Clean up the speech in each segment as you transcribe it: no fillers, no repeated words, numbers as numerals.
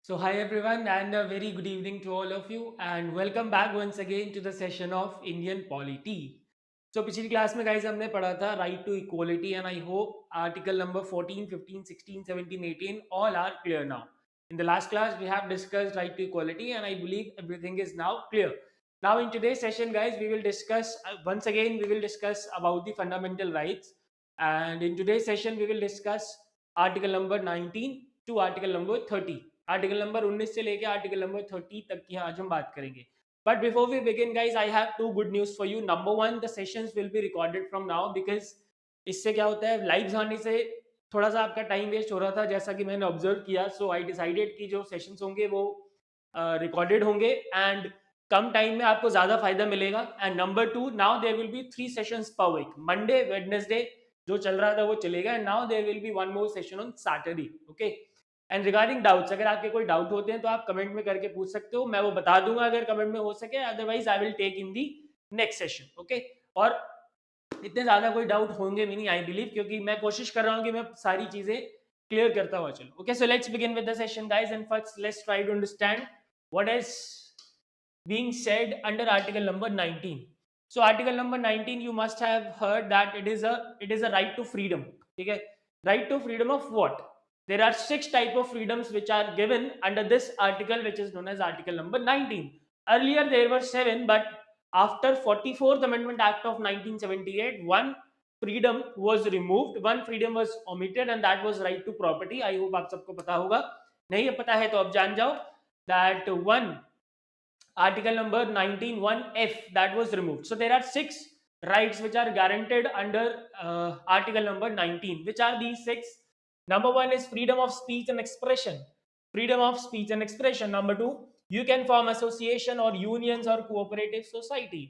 So, hi everyone, and a very good evening to all of you, and welcome back once again to the session of Indian Polity. So, पिछली class में guys हमने पढ़ा था right to equality, and I hope article number 14, 15, 16, 17, 18 all are clear now. In the last class, we have discussed right to equality, and I believe everything is now clear. Now, in today's session, guys, we will discuss once again we will discuss about the fundamental rights, and in today's session, we will discuss article number 19 to article number 30. Article number 19 से लेके article number 30 तक की आज हम बात करेंगे. But before we begin guys, I have two good news for you. Number one, the sessions will be recorded from now, because इससे क्या होता है, लाइव आने से थोड़ा सा आपका टाइम वेस्ट हो रहा था जैसा कि मैंने ऑब्जर्व किया. सो आई डिसाइडेड कि जो सेशंस होंगे वो रिकॉर्डेड होंगे एंड कम टाइम में आपको ज्यादा फायदा मिलेगा. And number two, now there will be 3 sessions per week. Monday Wednesday जो चल रहा था वो चलेगा, and now there will be one more session on Saturday. Okay. And regarding doubts, अगर आपके कोई डाउट होते हैं तो आप कमेंट में करके पूछ सकते हो, मैं वो बता दूंगा अगर कमेंट में हो सके, otherwise I will take in the next session. Okay. और इतने ज्यादा कोई डाउट होंगे भी नहीं आई बिलीव, क्योंकि मैं कोशिश कर रहा हूँ कि मैं सारी चीजें क्लियर करता हुआ चलूं. Okay, so let's begin with the session guys, and first let's try to understand what is being said under article number 19. So article number 19, you must have heard that it is a right to freedom. Okay, right to freedom of what? There are 6 type of freedoms which are given under this article, which is known as article number 19. Earlier there were 7, but after 44th amendment act of 1978, one freedom was removed, one freedom was omitted, and that was right to property. I hope आप सबको पता होगा. नहीं पता है तो अब जान जाओ that one article number 19(1)(f) that was removed. So there are 6 rights which are guaranteed under article number 19. Which are these 6? Number one is freedom of speech and expression. Freedom of speech and expression. Number two, you can form association or unions or cooperative society.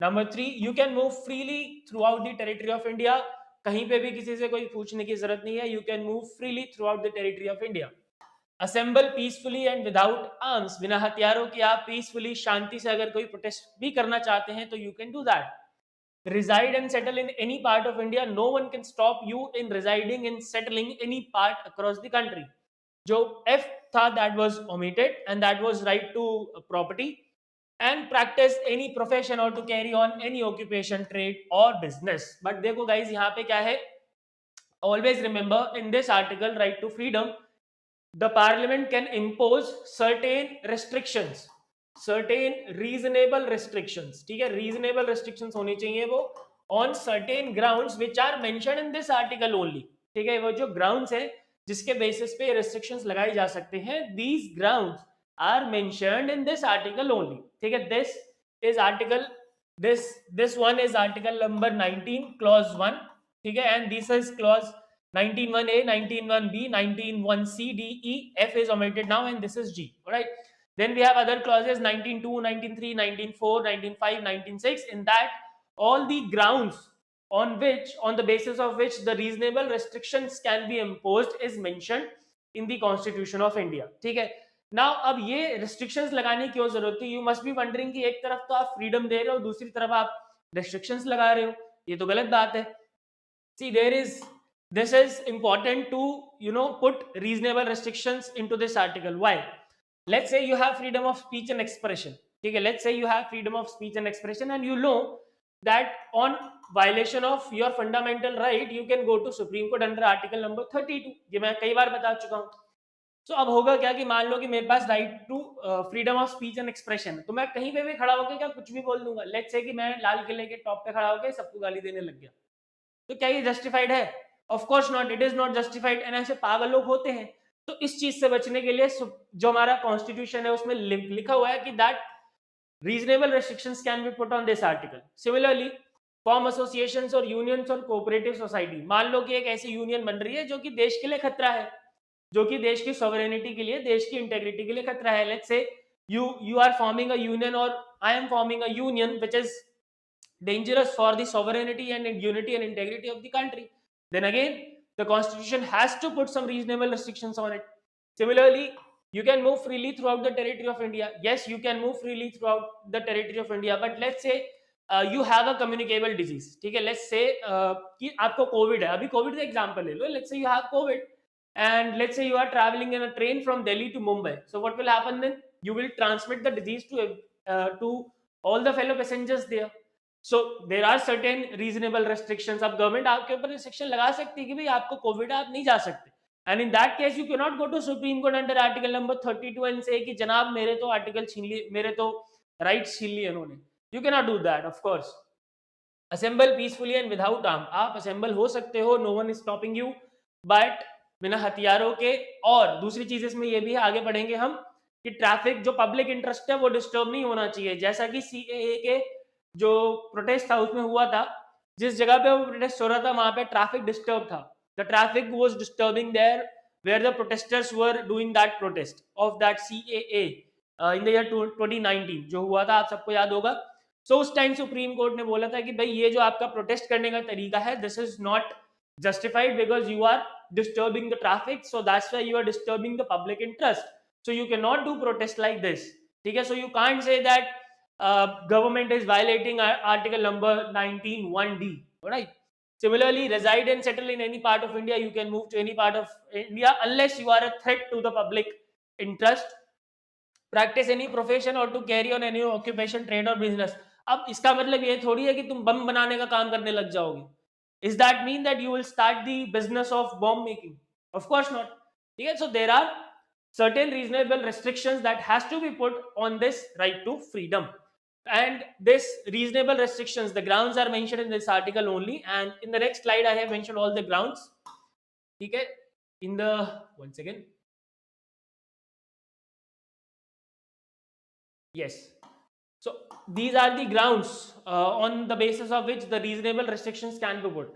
Number three, you can move freely throughout the territory of India. कहीं पे भी किसी से कोई पूछने की जरूरत नहीं है. You can move freely throughout the territory of India. Assemble peacefully and without arms, बिना हथियारों के आप पीसफुली शांति से अगर कोई प्रोटेस्ट भी करना चाहते हैं तो you can do that. reside and settle in any part of India. No one can stop you in residing and settling any part across the country. जो F था that was omitted, and that was right to property. And practice any profession or to carry on any occupation, trade or business. But देखो guys, यहाँ पे क्या है, always remember in this article right to freedom, the parliament can impose certain restrictions, certain reasonable restrictions. ठीक है, reasonable restrictions होनी चाहिए वो on certain grounds which are mentioned in this article only. ठीक है, वो जो grounds है जिसके basis पे restrictions लगाई जा सकते हैं, these grounds are mentioned in this article only. ठीक है, this is article, this one is article number 19 clause 1. ठीक है, and this is clause 19(1)(a), 19(1)(b), 19(1)(c), D, E, F is omitted now, and this is G. All right. Then we have other clauses 19(2), 19(3), 19(4), 19(5), 19(6). In that, all the grounds on the basis of which the reasonable restrictions can be imposed is mentioned in the Constitution of India. ठीक है. Now, अब ये restrictions लगाने की क्यों जरूरत थी? You must be wondering कि एक तरफ तो आप freedom दे रहे हो, दूसरी तरफ आप restrictions लगा रहे हो. ये तो गलत बात है. See, this is important to put reasonable restrictions into this article. Why? Let's say you have freedom of speech and expression. Okay, let's say you have freedom of speech and expression, and you know that on violation of your fundamental right you can go to Supreme Court under article number 32. ये मैं कई बार बता चुका हूँ. So अब होगा क्या कि मान लो कि मेरे पास right to freedom of speech and expression, तो मैं कहीं पे भी खड़ा होकर क्या कुछ भी बोल दूंगा. लेट्स से कि मैं लाल किले के टॉप पे खड़ा होकर सबको गाली देने लग गया, तो क्या ये जस्टिफाइड है? Of course not, it is not justified. And ऐसे पागल लोग होते हैं. तो इस चीज से बचने के लिए जो हमारा कॉन्स्टिट्यूशन है उसमें लिखा हुआ है कि that reasonable restrictions can be put on this article. Similarly, form associations और यूनियंस और कोऑपरेटिव सोसाइटी. मान लो कि एक ऐसी यूनियन बन रही है जो कि देश के लिए खतरा है, जो कि देश की सॉवरेनिटी के लिए, देश की इंटेग्रिटी के लिए खतरा है. लेट्स से you are forming a union, or I am forming a union which is dangerous for the sovereignty and unity and integrity of the country. Then again, the constitution has to put some reasonable restrictions on it. Similarly, you can move freely throughout the territory of India. Yes, you can move freely throughout the territory of India, but let's say you have a communicable disease. ठीक है, let's say कि आपको Covid है. अभी Covid का example ले लो. let's say you have covid, and let's say you are traveling in a train from Delhi to Mumbai. So what will happen then? You will transmit the disease to all the fellow passengers there. So there are certain reasonable restrictions. अब government आपके ऊपर restriction लगा सकती है कि भाई आपको Covid है, आप नहीं जा सकते. And in that case, you cannot go to Supreme Court under Article number 32 and say कि जनाब मेरे तो आर्टिकल छीन लिए, मेरे तो राइट्स छीन लिए उन्होंने. You cannot do that, of course. Assemble peacefully and without arm. आप assemble हो सकते हो, no one is stopping you, but बिना हथियारों के. और दूसरी चीज इसमें ये भी है, आगे बढ़ेंगे हम, कि ट्रैफिक जो पब्लिक इंटरेस्ट है वो डिस्टर्ब नहीं होना चाहिए. जैसा कि CAA के जो प्रोटेस्ट था उसमें हुआ था, जिस जगह पे वो प्रोटेस्ट हो रहा था वहां पे ट्रैफिक डिस्टर्ब था. The traffic was disturbing there where the protesters were doing that protest of that CAA in the year 2019 जो हुआ था, आप सबको याद होगा. सो उस टाइम सुप्रीम कोर्ट ने बोला था कि भाई ये जो आपका प्रोटेस्ट करने का तरीका है, this is not justified because you are disturbing the traffic, so that's why you are disturbing the public interest, so you cannot do protest like this. ठीक है, so you can't say that government is violating article number 19(1)(d). Alright. Similarly, reside and settle in any part of India. You can move to any part of India unless you are a threat to the public interest. Practice any profession or to carry on any occupation, trade or business. अब इसका मतलब ये थोड़ी है कि तुम बम बनाने का काम करने लग जाओगे. Is that mean that you will start the business of bomb making? Of course not. ठीक है, so there are certain reasonable restrictions that has to be put on this right to freedom. And this reasonable restrictions, the grounds are mentioned in this article only, and in the next slide I have mentioned all the grounds. ठीक है, in the one second. Yes. So these are the grounds on the basis of which the reasonable restrictions can be put.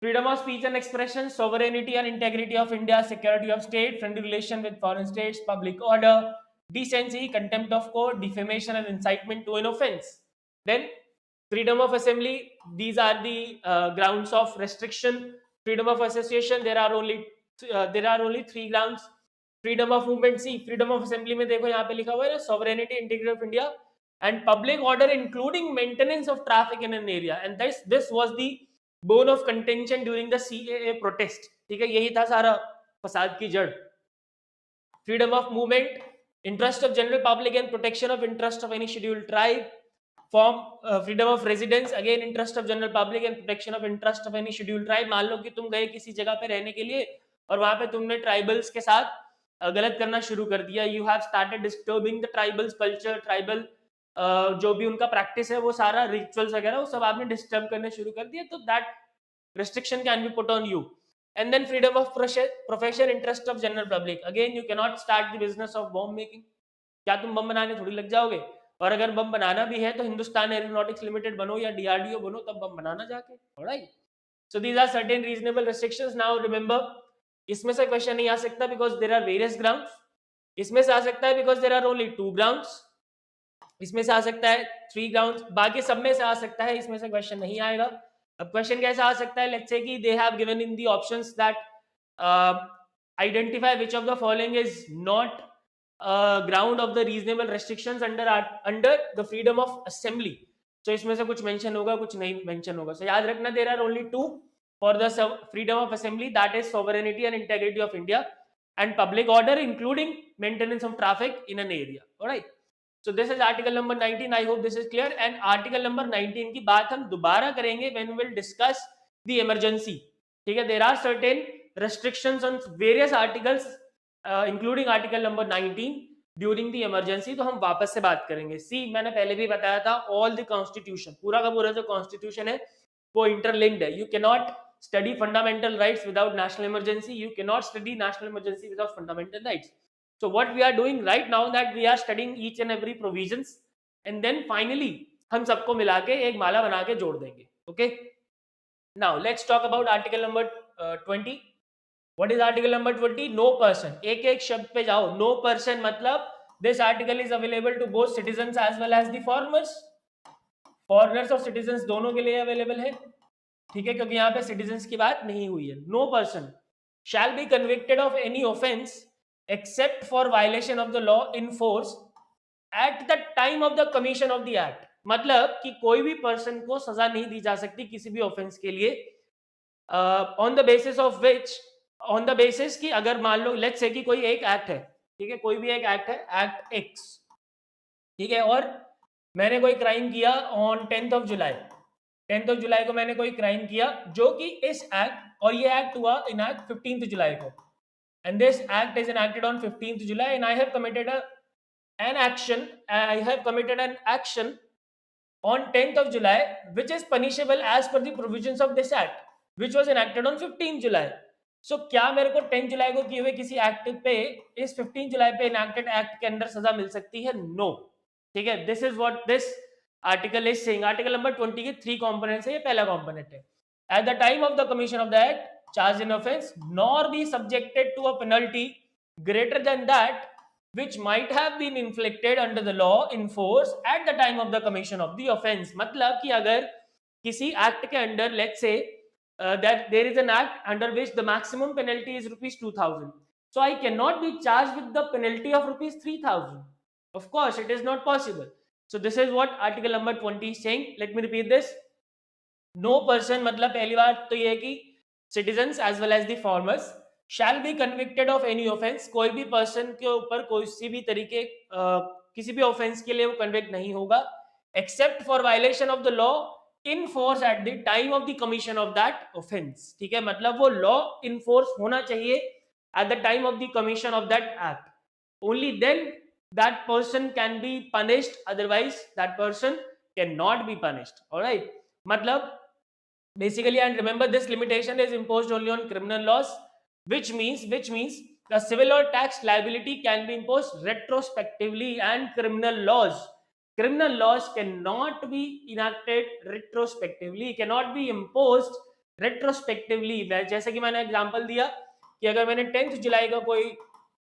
Freedom of speech and expression, sovereignty and integrity of India, security of state, friendly relation with foreign states, public order, decency, contempt of court, defamation and incitement to an offense. Then freedom of assembly, these are the grounds of restriction. Freedom of association, there are only three grounds. Freedom of movement, see freedom of assembly में देखो यहाँ पे लिखा हुआ है sovereignty, integrity of India, and public order including maintenance of traffic in an area. And this was the bone of contention during the CAA protest. ठीक है, यही था सारा फसाद की जड़. Freedom of movement, interest of general public and protection of interest of any scheduled tribe. Freedom of residence, again interest of general public and protection of interest of any scheduled tribe. मान लो कि तुम गए किसी जगह पे रहने के लिए और वहां पे तुमने ट्राइबल्स के साथ गलत करना शुरू कर दिया. You have started disturbing the tribals culture, tribal जो भी उनका प्रैक्टिस है वो सारा रिचुअल्स वगैरह वो सब आपने डिस्टर्ब करने शुरू कर दिया, तो that restriction can be put on you. And then freedom of profession, interest of general public, again you cannot start the business of bomb making. क्या तुम बम बनाने थोड़ी लग जाओगे? और अगर बम बनाना भी है तो हिंदुस्तान एरोनॉटिक्स लिमिटेड बनो या DRDO बनो, तब बम बनाना जाके. Alright, so these are certain reasonable restrictions. Now remember, इसमें से क्वेश्चन नहीं आ सकता because there are various grounds. इसमें से आ सकता है because there are only 2 grounds. इसमें से आ सकता है 3 ग्राउंड्स. बाकी सब में से आ सकता है, इसमें से क्वेश्चन नहीं आएगा. अब क्वेश्चन कैसा आ सकता है? लेट्स से कि they have given in the options that identify which of the following is not ground of the reasonable restrictions under the freedom of assembly. तो इसमें से कुछ मेंशन होगा, कुछ नहीं मेंशन होगा. सो याद रखना, there are only 2 for the freedom of assembly, that is sovereignty and integrity of India and public order including maintenance of traffic in an area. Alright, so this is article number 19. I hope this is clear. And article number 19 की बात हम दोबारा करेंगे when we will discuss the emergency. ठीक है, there are certain restrictions on various articles including article number 19 during the emergency. तो हम वापस से बात करेंगे. See, मैंने पहले भी बताया था, all the constitution, पूरा का पूरा जो constitution है वो interlinked है. You cannot study fundamental rights without national emergency. You cannot study national emergency without fundamental rights. So what we are doing right now, that we are studying each and every provisions, and then finally हम सबको मिला के एक माला बना के जोड़ देंगे. Okay, now let's talk about article number 20. What is article number 20? No person. एक एक शब्द पे जाओ. No person मतलब this article is available to both citizens as well as the foreigners. Foreigners और citizens दोनों के लिए available है. ठीक है, क्योंकि यहाँ पे citizens की बात नहीं हुई है. No person shall be convicted of any offense except for violation of the law in force at the time of the commission of the act. मतलब कि कोई भी पर्सन को सजा नहीं दी जा सकती किसी भी ऑफेंस के लिए on the basis of which on the basis कि अगर मान लो लेट्स से कि कोई एक एक्ट है, ठीक है, कोई भी एक एक्ट है, एक्ट एक्स, ठीक है, और मैंने कोई क्राइम किया on 10th of July, 10th of July को मैंने कोई क्राइम किया जो कि इस एक्ट, और ये एक्ट हुआ इन एक्ट 15th जुलाई को, and this act is enacted on 15th July, and I have committed an action, I have committed an action on 10th of July which is punishable as per the provisions of this act which was enacted on 15th July. So क्या मेरे को 10 जुलाई को किए हुए किसी act पे इस 15 जुलाई पे इनैक्टेड एक्ट के अंदर सजा मिल सकती है? नो, ठीक है, this is what this article is saying. Article number 20 के 3 कंपोनेंट्स है, ये पहला कंपोनेंट है. Eight the time of the commission of the act charged in offense nor be subjected to a penalty greater than that which might have been inflicted under the law in force at the time of the commission of the offense. मतलब कि अगर किसी act के under let's say that there is an act under which the maximum penalty is rupees 2000, so I cannot be charged with the penalty of rupees 3000. Of course it is not possible. So this is what article number 20 is saying. Let me repeat this. No person, मतलब पहली बात तो ये है कि citizens as well as the farmers shall be convicted of any offense. कोई भी person के ऊपर कोई भी तरीके किसी भी ऑफेंस के लिए वो कन्विक्ट नहीं होगा except for violation of the law in force at the time of the commission of that offence. ठीक है, मतलब वो लॉ इन फोर्स होना चाहिए at the time of the commission of that act. Only then that person can be punished, otherwise that person cannot be punished. All right, matlab basically, and remember this limitation is imposed only on criminal laws, which means the civil or tax liability can be imposed retrospectively, and criminal laws cannot be enacted retrospectively, cannot be imposed retrospectively. जैसे कि मैंने example दिया कि अगर मैंने 10th जुलाई को कोई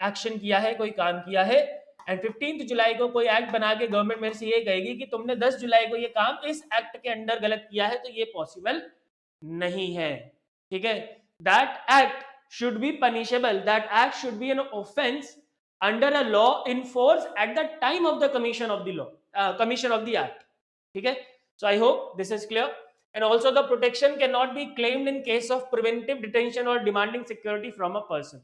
action किया है, कोई काम किया है, एंड 15th जुलाई को कोई एक्ट बना के गवर्नमेंट मेरे से ये कहेगी कि तुमने 10 जुलाई को ये काम इस एक्ट के अंडर गलत किया है, तो ये पॉसिबल नहीं है. ठीक है, that act should be punishable, that act should be an offence under a law in force at the time of the commission of the law, commission of the act. ठीक है, so I hope this is clear. And also the protection cannot be claimed in case of preventive detention or demanding security from a person.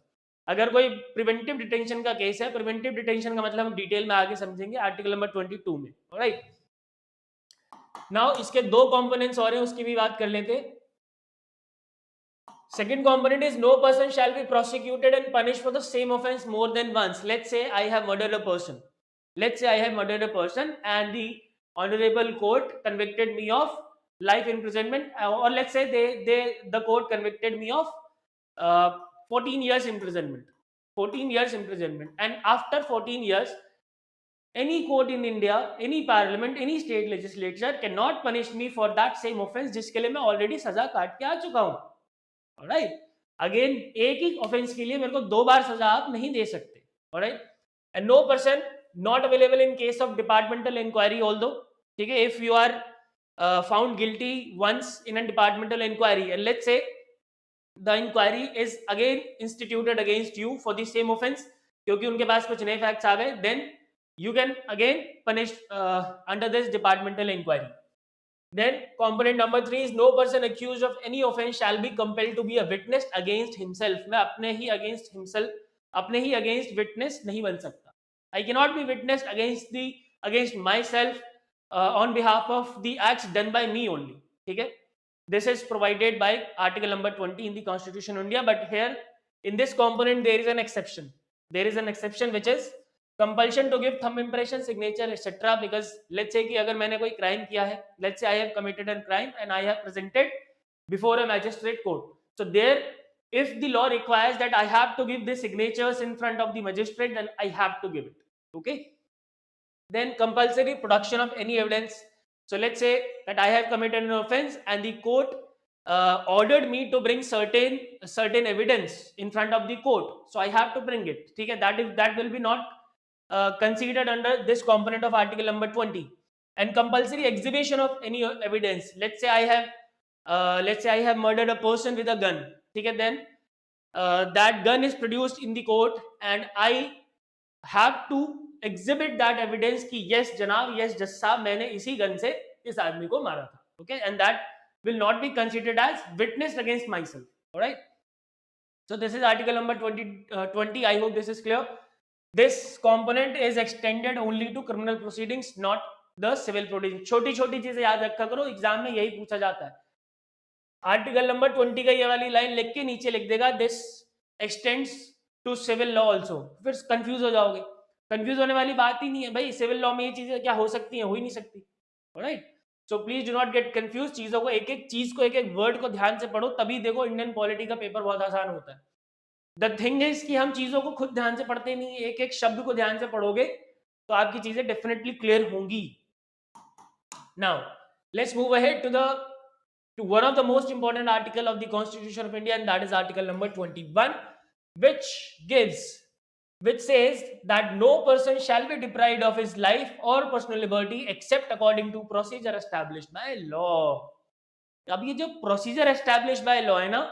अगर कोई preventive detention का case है, preventive detention का मतलब हम detail में आगे समझेंगे आर्टिकल नंबर 22 में. ऑलराइट, नाउ इसके दो कंपोनेंट्स और हैं, उसकी भी बात कर लेते हैं. Second component is no person shall be prosecuted and punished for the same offense more than once. Let's say I have murdered a person. Let's say I have murdered a person and the honorable court convicted me of life imprisonment, or let's say the court convicted me of 14 years imprisonment. 14 years imprisonment, and after 14 years any court in India, any parliament, any state legislature cannot punish me for that same offense जिसके लिए मैं already सजा काट के आ चुका हूं. Alright, again एक ही offence के लिए मेरे को दो बार सजा आप नहीं दे सकते. Alright, and no person not available in case of departmental inquiry although. ठीक है, if you are found guilty once in a departmental inquiry and let's say the inquiry is again instituted against you for the same offense, क्योंकि उनके पास कुछ नए facts आ गए, then you can again punish under this departmental inquiry. Then component number 3 is no person accused of any offense shall be compelled to be a witness against himself. मैं अपने ही against himself, अपने ही against witness नहीं बन सकता. I cannot be witnessed against myself on behalf of the acts done by me only. ठीक है, this is provided by article number 20 in the Constitution of India, but here in this component there is an exception. There is an exception which is compulsion to give thumb impression, signature, etc. Because let's say कि अगर मैंने कोई crime किया है, let's say I have committed a crime and I have presented before a magistrate court. So there, if the law requires that I have to give the signatures in front of the magistrate, then I have to give it. Okay. Then compulsory production of any evidence. So let's say that I have committed an offense and the court ordered me to bring certain evidence in front of the court. So I have to bring it. ठीक है, that will be not considered under this component of article number 20. And compulsory exhibition of any evidence. Let's say I have murdered a person with a gun. Okay, then that gun is produced in the court and I have to exhibit that evidence कि yes जनाब, yes जज साहब, मैंने इसी gun से इस आदमी को मारा था. Okay, and that will not be considered as witness against myself. All right. So this is article number 20. I hope this is clear. This component is extended only to criminal proceedings, not the civil proceedings. छोटी छोटी चीजें याद रखा करो, exam में यही पूछा जाता है. आर्टिकल नंबर 20 का ये वाली लाइन लिख के नीचे लिख देगा this extends to civil law also. फिर कंफ्यूज हो जाओगे. कंफ्यूज होने वाली बात ही नहीं है भाई. सिविल लॉ में ये चीजें क्या हो सकती हैं? हो ही नहीं सकती. Alright, so please do not get confuse. चीजों को एक एक चीज को एक एक वर्ड को ध्यान से पढ़ो, तभी देखो इंडियन पॉलिटी का पेपर बहुत आसान होता है. द थिंग इज कि हम चीजों को खुद ध्यान से पढ़ते नहीं, एक एक शब्द को ध्यान से पढ़ोगे तो आपकी चीजें डेफिनेटली क्लियर होंगी. Now let's move ahead to one of the most important article of the Constitution of India, and that is article number 21, which says that no person shall be deprived of his life or personal liberty except according to procedure established by law. अब ये जो procedure established by law है ना,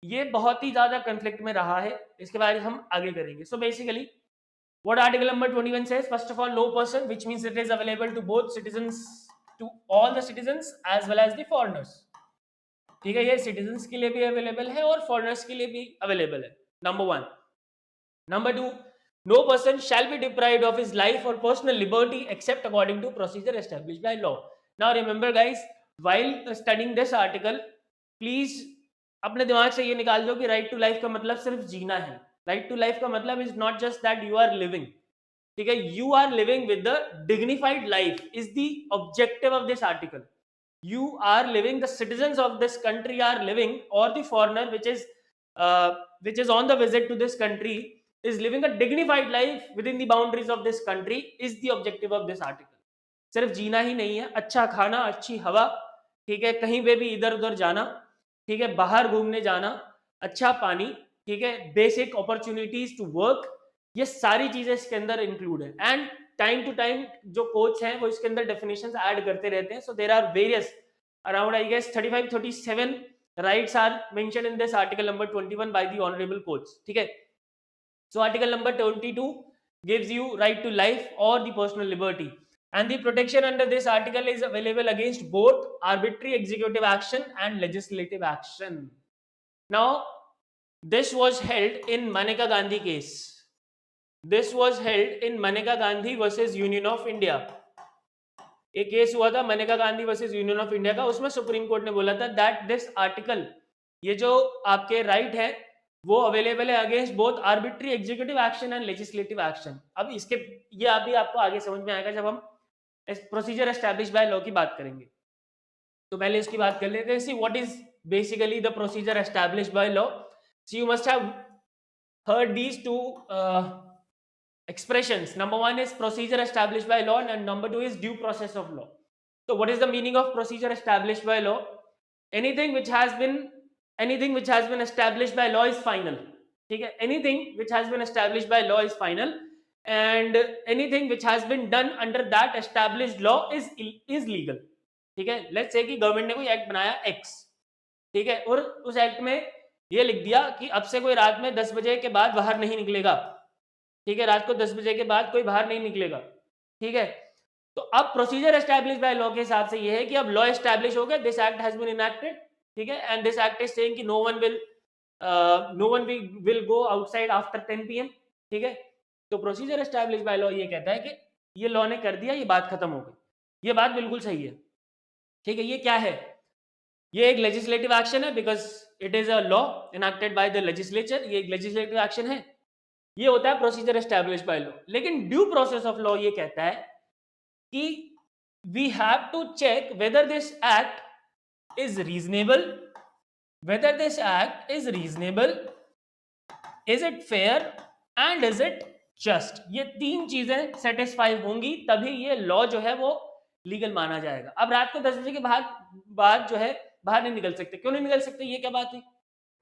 ये बहुत ही ज्यादा conflict में रहा है. इसके बारे में हम आगे करेंगे. So basically what article number 21 says, first of all, no person, which means it is available to both citizens, to all the citizens as well as the foreigners. ठीक है, ये सिटीजन्स के लिए भी अवेलेबल है और फॉरेनर्स के लिए भी अवेलेबल है. Number 1. Number 2, no person shall be deprived of his life और personal liberty except according to procedure established by law. Now remember guys, while studying this article, please अपने दिमाग से ये निकाल दो कि राइट टू लाइफ का मतलब सिर्फ जीना है. राइट टू लाइफ का मतलब is not just that you are living. ठीक है, you are living with the dignified life is the objective of this article. You are living, the citizens of this country are living, or the foreigner which is on the visit to this country is living a dignified life within the boundaries of this country is the objective of this article. सिर्फ जीना ही नहीं है, अच्छा खाना, अच्छी हवा, ठीक है, कहीं पे भी इधर उधर जाना, ठीक है, बाहर घूमने जाना, अच्छा पानी, ठीक है, बेसिक अपॉर्चुनिटीज टू वर्क, ये सारी चीजें इसके अंदर इंक्लूड है. एंड टाइम टू टाइम जो कोच हैं वो इसके अंदर डेफिनेशंस ऐड करते रहते हैं. So there are various around I guess 35-37 rights are mentioned in this article number 21 by the honourable कोच. ठीक है, so article number 22 gives you right to life or the personal liberty, and the protection under this article is available against both arbitrary executive action and legislative action. Now this was held in Maneka Gandhi case. This was held in Maneka Gandhi versus Union of India. एक case हुआ था Maneka Gandhi versus union of India का. उसमें supreme court ने बोला था that this article, ये जो आपके राइट है वो अवेलेबल है against both arbitrary executive action and legislative action. अब इसके ये अभी आपको आगे समझ में आएगा जब हम प्रोसीजर एस्टैब्लिश बाय लॉ की बात करेंगे. तो पहले इसकी बात कर लेते हैं. See what is basically the procedure establish by law. See you must have heard these two expressions. Number 1 is procedure established by law, and number 2 is due process of law. So what is the meaning of procedure established by law? Anything which has been established by law is final. ठीक है, anything which has been established by law is final, and anything which has been done under that established law is legal. ठीक है, let's say कि government ने कोई act बनाया X, ठीक है, और उस एक्ट में ये लिख दिया कि अब से कोई रात में 10 बजे के बाद बाहर नहीं निकलेगा. ठीक है, रात को 10 बजे के बाद कोई बाहर नहीं निकलेगा. ठीक है, तो अब प्रोसीजर एस्टैब्लिश बाय लॉ के हिसाब से ये है कि अब लॉ एस्टैब्लिश हो गया, this act has been enacted. ठीक है, and this act is saying कि no one will go outside after 10 PM. ठीक है, तो प्रोसीजर एस्टैब्लिश बाय लॉ ये कहता है कि ये लॉ ने कर दिया, ये बात खत्म हो गई. ये बात बिल्कुल सही है. ठीक है, ये क्या है? ये एक लेजिस्लेटिव एक्शन है because it is a law enacted by the legislature. ये एक लेजिस्लेटिव एक्शन है, ये होता है प्रोसीजर एस्टैब्लिश बाय लॉ. लेकिन ड्यू प्रोसेस ऑफ लॉ ये कहता है कि we have to check whether this act is reasonable, whether this act is reasonable, is it fair and is it just. ये तीन चीजें सेटिस्फाई होंगी तभी ये लॉ जो है वो लीगल माना जाएगा. अब रात को 10 बजे के बाद जो है बाहर नहीं निकल सकते. क्यों नहीं निकल सकते? ये क्या बात है?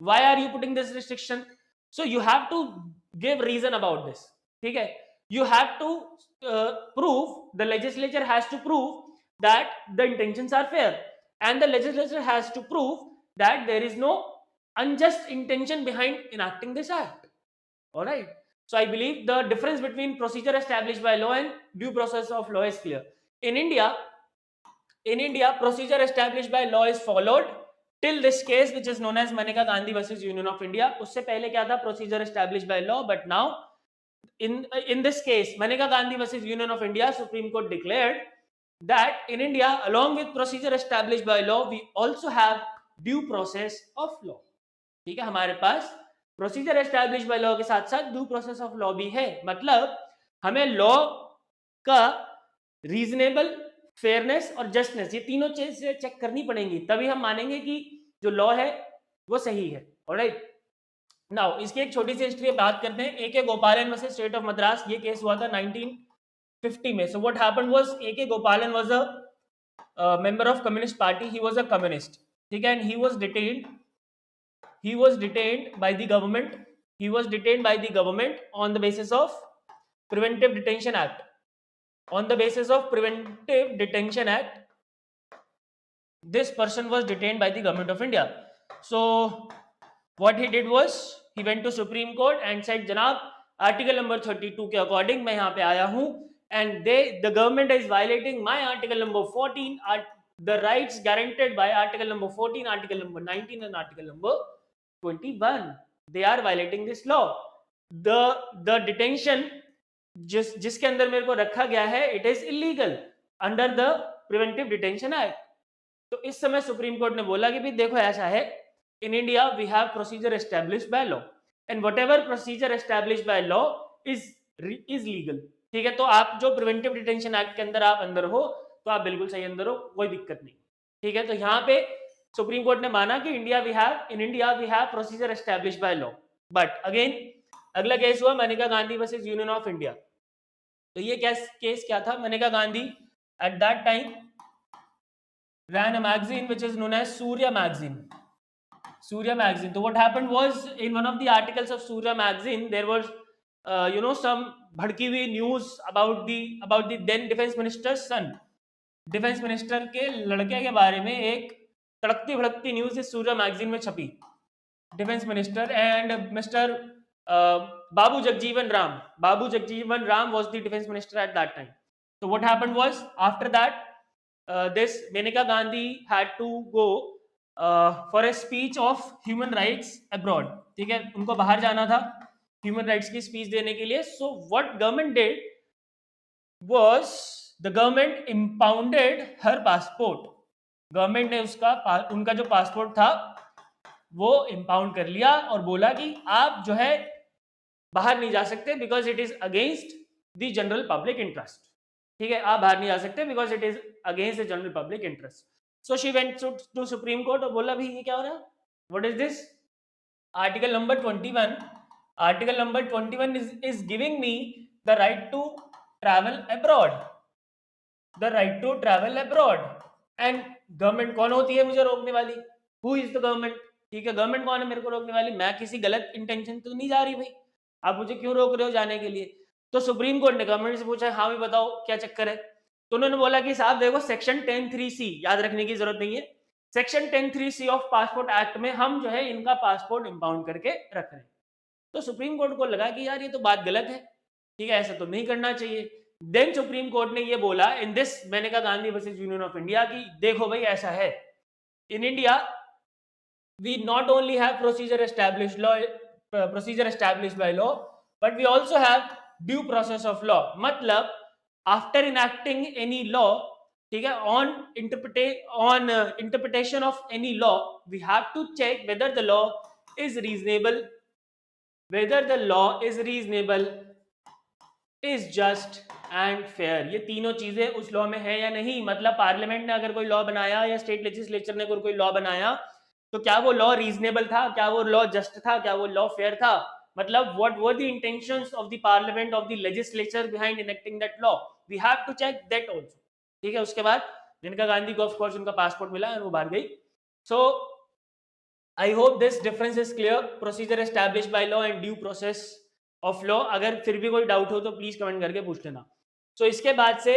Why are you putting this restriction? So you have to give reason about this. ठीक है, you have to prove, the legislature has to prove that the intentions are fair, and the legislature has to prove that there is no unjust intention behind enacting this act. All right, so I believe the difference between procedure established by law and due process of law is clear. In India procedure established by law is followed till this case which is known as Maneka Gandhi versus Union of India. उससे पहले क्या था? Procedure established by law, but now in this case Maneka Gandhi versus Union of India, Supreme Court declared that in India, along with procedure established by law, we also have due process of law. ठीक है, हमारे पास procedure establish by law के साथ साथ due process of law भी है. मतलब हमें लॉ का रीजनेबल, फेयरनेस और जस्टिस, ये तीनों चीजें चेक करनी पड़ेंगी, तभी हम मानेंगे कि जो लॉ है वो सही है. ऑलराइट, नाउ इसकी एक छोटी सी हिस्ट्री बात करते हैं. A.K. गोपालन वर्सेस स्टेट ऑफ मद्रास, ये केस हुआ था 1950 में. So what happened was, A.K. गोपालन was a member of communist party. He was a communist, ठीक है, and he was detained by the government. He was detained by the government on the basis of Preventive Detention Act. On the basis of Preventive Detention Act, this person was detained by the government of India. So what he did was he went to Supreme Court and said, Janab, article number 32 के according मैं यहाँ पे आया हूँ and the government is violating my article number 14, the rights guaranteed by article number 14, article number 19 and article number 21. They are violating this law. The detention जिसके अंदर मेरे को रखा गया है, it is illegal under the Preventive Detention Act. तो इस समय सुप्रीम कोर्ट ने बोला कि भाई देखो ऐसा है, in India we have procedure established by law and whatever procedure established by law is legal. ठीक है, तो आप जो प्रिवेंटिव डिटेंशन एक्ट के अंदर आप अंदर हो तो आप बिल्कुल सही अंदर हो, कोई दिक्कत नहीं. ठीक है, तो यहाँ पे सुप्रीम कोर्ट ने माना कि in India we have procedure established by law. But again अगला केस हुआ Maneka Gandhi versus union of India. तो ये केस क्या था? Maneka Gandhi at that time ran a magazine which is known as Surya magazine. So what happened was, in one of the articles of Surya magazine there was some भड़की हुई news about the then defense minister's son. Defence minister के लड़के के बारे में एक तड़कती भड़कती news इस Surya magazine में छपी. Defence minister and mister Babu Jagjivan Ram was the defense minister at that time. So what happened was, after that this Maneka Gandhi had to go for a speech of human rights abroad. ठीक है, उनको बाहर जाना था human rights की speech देने के लिए. So what government did was the government impounded her passport. Government ने उनका जो पासपोर्ट था वो इम्पाउंड कर लिया और बोला कि आप जो है बाहर नहीं जा सकते because it is against the general public interest. ठीक है, आप बाहर नहीं जा सकते because it is against the general public interest. So she went to supreme court और बोला भाई ये क्या हो रहा है, what is this? Article number 21 is giving me the right to travel abroad. And government कौन होती है मुझे रोकने वाली? Who is the government? ठीक है, गवर्नमेंट कौन है मेरे को रोकने वाली? मैं किसी गलत इंटेंशन तो नहीं जा रही भाई, आप मुझे क्यों रोक रहे हो जाने के लिए? तो सुप्रीम कोर्ट ने गवर्नमेंट से पूछा, हाँ भाई बताओ क्या चक्कर है? तो उन्होंने बोला कि साहब देखो सेक्शन 10(3)(c) याद रखने की जरूरत नहीं है. Section 10(3)(c) of passport act में हम जो है इनका पासपोर्ट इंपाउंड करके रख रहे हैं. तो सुप्रीम कोर्ट को लगा कि यार ये तो बात गलत है, ठीक है, ऐसा तो नहीं करना चाहिए. देन सुप्रीम कोर्ट ने ये बोला in this Maneka Gandhi versus union of India कि देखो भाई ऐसा है, in India we not only have procedure established by law but we also have due process of law. मतलब आफ्टर इनैक्टिंग एनी लॉ, ठीक है, on interpretation of any law we have to check whether the law is reasonable, is just and fair. ये तीनों चीजें उस law में है या नहीं. मतलब पार्लियामेंट ने अगर कोई लॉ बनाया या स्टेट लेजिस्लेचर ने कोई लॉ बनाया तो क्या वो लॉ रीजनेबल था, क्या वो लॉ जस्ट था, क्या वो लॉ फेयर था? मतलब what were the intentions of the parliament, of the legislature behind enacting that law. We have to check that also. ठीक है, उसके बाद मेनका गांधी को ऑफ कोर्स उनका पासपोर्ट मिला और वो बाहर गई. So I hope this difference is clear. Procedure established by law and due process of law. अगर फिर भी कोई डाउट हो तो प्लीज कमेंट करके पूछ लेना. सो इसके बाद से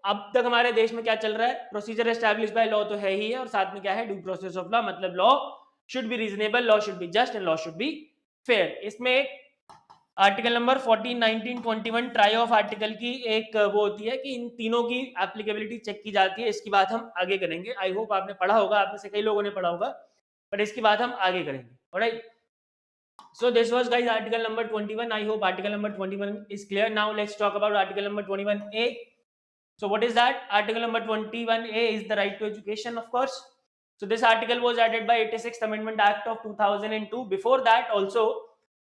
अब तक हमारे देश में क्या चल रहा है? प्रोसीजर एस्टैब्लिश्ड बाय लॉ तो है ही है और साथ में क्या है? Due process of law. मतलब law should be reasonable, law should be just and law should be fair. इसमें एक article number 14, 19, 21 try of article की एक वो होती है कि इन तीनों की एप्लीकेबिलिटी चेक की जाती है. इसकी बात हम आगे करेंगे. आई होप आपने पढ़ा होगा, आप में से कई लोगों ने पढ़ा होगा. बट इसकी बात हम आगे करेंगे. Alright, so this was guys article number 21. I hope article number 21 is clear. Now let's talk about article number 21A. So what is that? Article number 21A is the right to education, of course. So this article was added by 86th Amendment Act of 2002. Before that also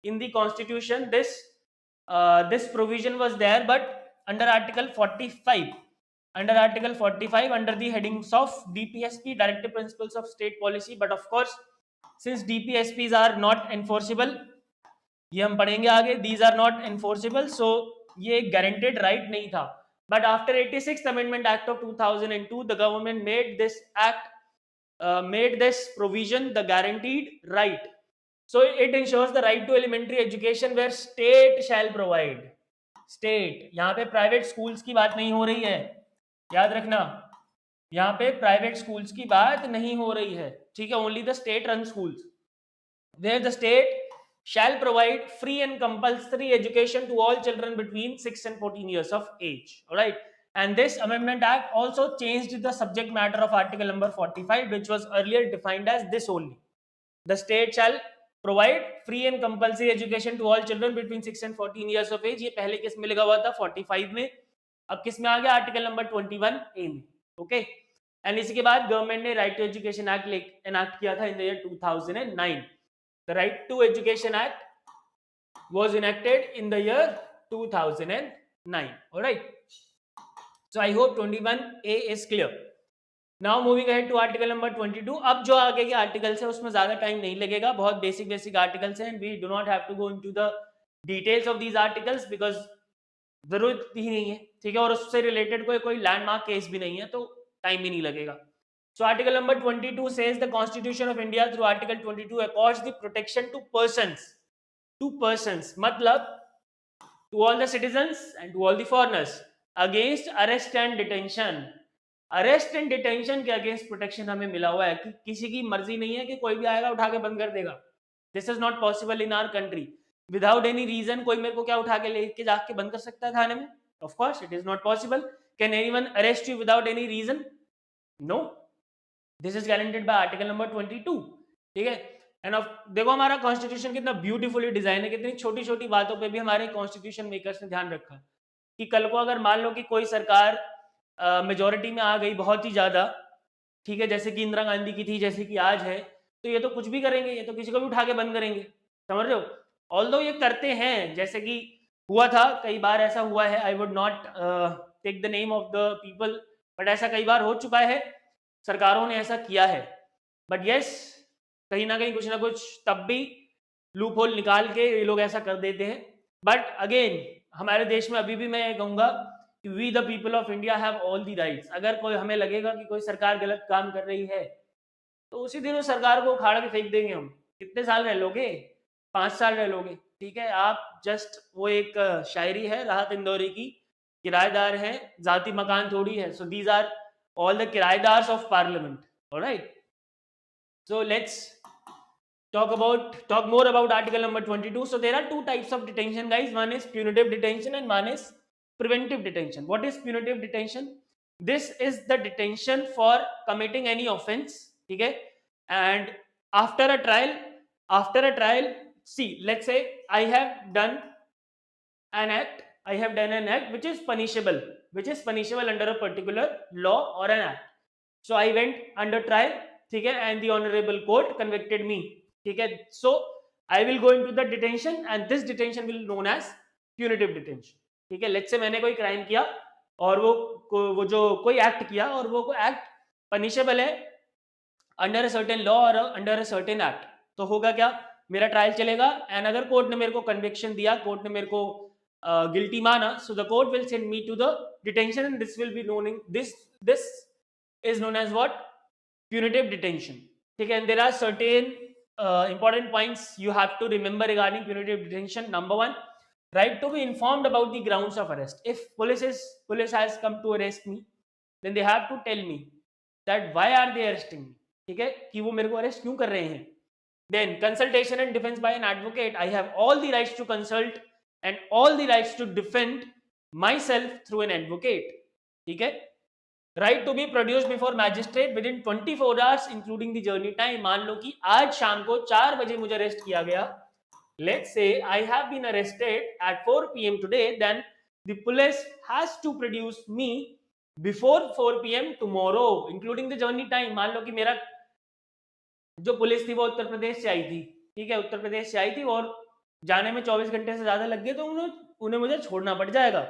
in the constitution this provision was there, but under article 45, under the headings of DPSP, Directive Principles of State Policy. But of course since DPSPs are not enforceable, ये हम पढ़ेंगे आगे, these are not enforceable, so ये एक guaranteed right नहीं था. But after 86th Amendment Act of 2002, the government made this provision the guaranteed right. So it ensures the right to elementary education where state shall provide. State, यहाँ पे private schools की बात नहीं हो रही है, याद रखना, यहाँ पे private schools की बात नहीं हो रही है, ठीक है. Only the state run schools where the state shall provide free and compulsory education to all children between 6 and 14 years of age. All right. And this Amendment Act also changed the subject matter of article number 45, which was earlier defined as this only. The state shall provide free and compulsory education to all children between 6 and 14 years of age. ये पहले किस में लिखा हुआ था 45 में, अब किस में आ गया आर्टिकल नंबर 21A में. ओके. एंड इसी के बाद गवर्नमेंट ने राइट टू एजुकेशन एक्ट एनाक्ट किया था in the year 2009. The Right to Education Act was enacted in the year 2009. All right. So I hope 21A is clear. Now moving ahead to article number 22. अब जो आगे के articles है उसमें ज्यादा time नहीं लगेगा, बहुत बेसिक आर्टिकल्स हैं, and we do not have to go into the details of these articles because जरूरत ही नहीं है, ठीक है, और उससे रिलेटेड कोई लैंडमार्क केस भी नहीं है, तो टाइम भी नहीं लगेगा. So article number 22 says the Constitution of India through article 22 accords the protection to persons, मतलब to all the citizens and to all the foreigners against arrest and detention. Arrest and detention के against protection हमें मिला हुआ है कि किसी की मर्जी नहीं है कि कोई भी आएगा उठा के बंद कर देगा. This is not possible in our country. Without any reason कोई मेरे को क्या उठा के लेके जाके बंद कर सकता है थाने में? Of course it is not possible. Can anyone arrest you without any reason? No. This is guaranteed by article number 22. ठीक है. एंड देखो हमारा कॉन्स्टिट्यूशन कितना ब्यूटीफुली डिजाइन है, कितनी छोटी छोटी बातों पे भी हमारे कॉन्स्टिट्यूशन मेकर्स ने ध्यान रखा कि कल को अगर मान लो कि कोई सरकार मेजोरिटी में आ गई बहुत ही ज्यादा, ठीक है, जैसे कि इंदिरा गांधी की थी, जैसे कि आज है, तो ये तो कुछ भी करेंगे, ये तो किसी को भी उठा के बंद करेंगे. समझ रहे हो? ऑल्दो ये करते हैं, जैसे कि हुआ था कई बार, ऐसा हुआ है. I would not take the name of the people, but ऐसा कई बार हो चुका है, सरकारों ने ऐसा किया है. बट यस, कहीं ना कहीं कुछ ना कुछ तब भी लूप होल निकाल के ये लोग ऐसा कर देते हैं. बट अगेन हमारे देश में अभी भी मैं कहूँगा कि we the people of India have all the rights. अगर कोई हमें लगेगा कि कोई सरकार गलत काम कर रही है तो उसी दिन उस सरकार को उखाड़ के फेंक देंगे हम. कितने साल रह लोगे? 5 साल रह लोगे, ठीक है. आप जस्ट, वो एक शायरी है राहत इंदौरी की, किराएदार हैं जाती मकान थोड़ी है. So these are all the kiraedars of parliament. All right, so let's talk more about article number 22. So there are two types of detention, guys. One is punitive detention and one is preventive detention. What is punitive detention? This is the detention for committing any offense, okay, and after a trial, see, let's say I have done an act which is punishable under a particular law or an act. So I went under trial, ठीक है, and the honorable court convicted me, ठीक है. So I will go into the detention and this detention will be known as punitive detention, ठीक है. Let's say मैंने कोई crime किया और वो जो कोई एक्ट किया और वो एक्ट पनिशेबल है अंडर अ सर्टेन लॉ और अंडर अ सर्टेन एक्ट, तो होगा क्या? मेरा ट्रायल चलेगा एंड अगर कोर्ट ने मेरे को कन्विक्शन दिया, कोर्ट ने मेरे को guilty माना, so the court will send me to the detention and this will be known, this is known as what? Punitive detention, ठीक है. And there are certain important points you have to remember regarding punitive detention. Number 1, right to be informed about the grounds of arrest. If police has come to arrest me, then they have to tell me that why are they arresting me, ठीक है, कि वो मेरे को arrest क्यों कर रहे हैं. Then consultation and defense by an advocate. I have all the rights to consult and all the rights to defend myself through an advocate, ठीक है. Right to be produce before magistrate 24 hours including the journey time. मान लो कि आज शाम को 4 बजे मुझे अरेस्ट किया गया, let's say I have been arrested at 4 p.m. today, then the police has to produce me before 4 p.m. tomorrow including the journey time। मान लो कि मेरा जो पुलिस थी वो उत्तर प्रदेश से आई थी, ठीक है, उत्तर प्रदेश से आई थी और जाने में 24 घंटे से ज्यादा लग गए तो उन्हें मुझे छोड़ना पड़ जाएगा,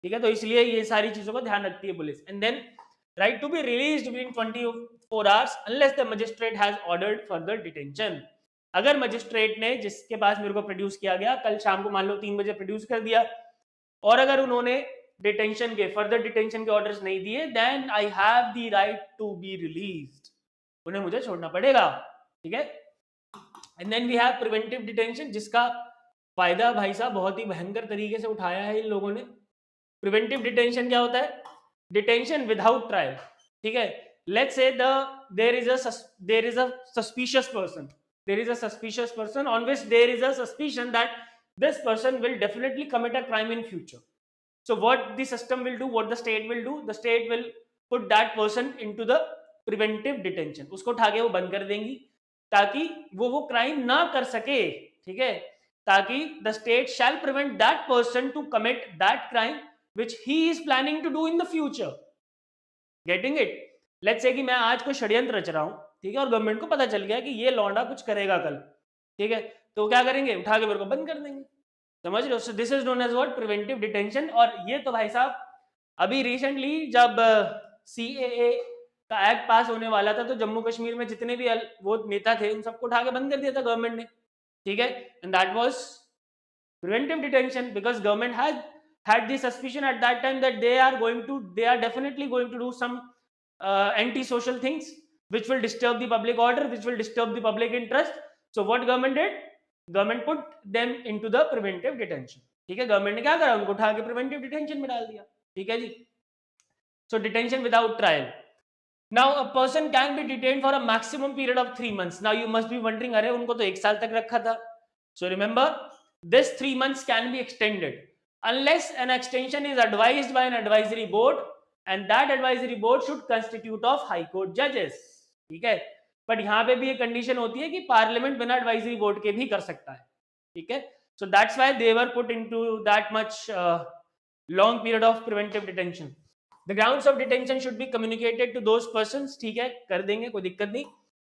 ठीक है। तो इसलिए ये सारी चीजों का ध्यान रखती है police. And then right to be released 24 hours unless the magistrate has ordered further detention. अगर मजिस्ट्रेट ने जिसके पास मेरे को प्रोड्यूस किया गया कल शाम को मान लो 3 बजे प्रोड्यूस कर दिया और अगर उन्होंने डिटेंशन के फर्दर डिटेंशन के ऑर्डर्स नहीं दिए, then I have the right to be released, उन्हें मुझे छोड़ना पड़ेगा, ठीक है। And then we have preventive detention, जिसका फायदा भाई साहब बहुत ही भयंकर तरीके से उठाया है इन लोगों ने। प्रिवेंटिव डिटेंशन क्या होता है? डिटेंशन विदाउट ट्रायल, ठीक है। Let's say there is a suspicious person, there is a suspicious person on which there is a suspicion that this person will definitely commit a crime in future. So what the system will do, what the state will do, the state will put that person into the preventive detention, उसको उठा के वो बंद कर देंगी ताकि वो crime ना कर सके, ठीक है, ताकि the state shall prevent that person to commit that crime which he is planning to do in the future. Getting it? Let's say कि मैं आज कोई षड्यंत्र रच रहा हूं, ठीक है, और गवर्नमेंट को पता चल गया कि ये लौंडा कुछ करेगा कल, ठीक है, तो क्या करेंगे? उठा के मेरे को बंद कर देंगे, समझ रहे हो? So this is known as what? Preventive detention. और ये तो भाई साहब अभी रिसेंटली जब CAA का एक्ट पास होने वाला था तो जम्मू कश्मीर में जितने भी वो नेता थे उन सबको उठा के बंद कर दिया था गवर्नमेंट ने, ठीक है। And that was preventive detention because government had had the suspicion at that time that they are definitely going to do some anti-social things which will disturb the public order, which will disturb the public interest. So what government did? Government put them into the preventive detention, ठीक है। Government ने क्या करा? उनको उठा के preventive detention में डाल दिया, ठीक है जी। So detention without trial. Now a person can be detained for a maximum period of 3 months. Now you must be wondering, अरे उनको तो 1 साल तक रखा था। So remember, this 3 months can be extended unless an extension is advised by an advisory board and that advisory board should constitute of high court judges, ठीक है। But यहाँ पे भी एक कंडीशन होती है कि पार्लियामेंट बिना एडवाइजरी बोर्ड के भी कर सकता है, ठीक है। So that's why they were put into that much long period of preventive detention. The grounds of detention should be communicated to those persons, ठीक है, कर देंगे, कोई दिक्कत नहीं।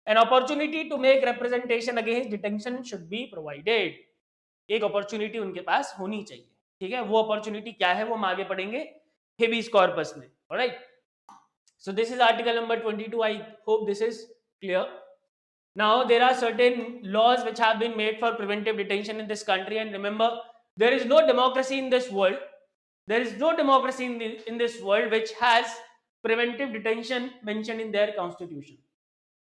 An opportunity to make representation against detention should be provided, एक opportunity उनके पास होनी चाहिए, ठीक है। वो अपॉर्चुनिटी क्या है वो हम आगे पढ़ेंगे हेबियस कॉर्पस में, alright. So this is article number 22. I hope this is clear. Now there are certain laws which have been made for preventive detention in this country, and remember there is no democracy in this world, there is no democracy in this world which has preventive detention mentioned in their constitution.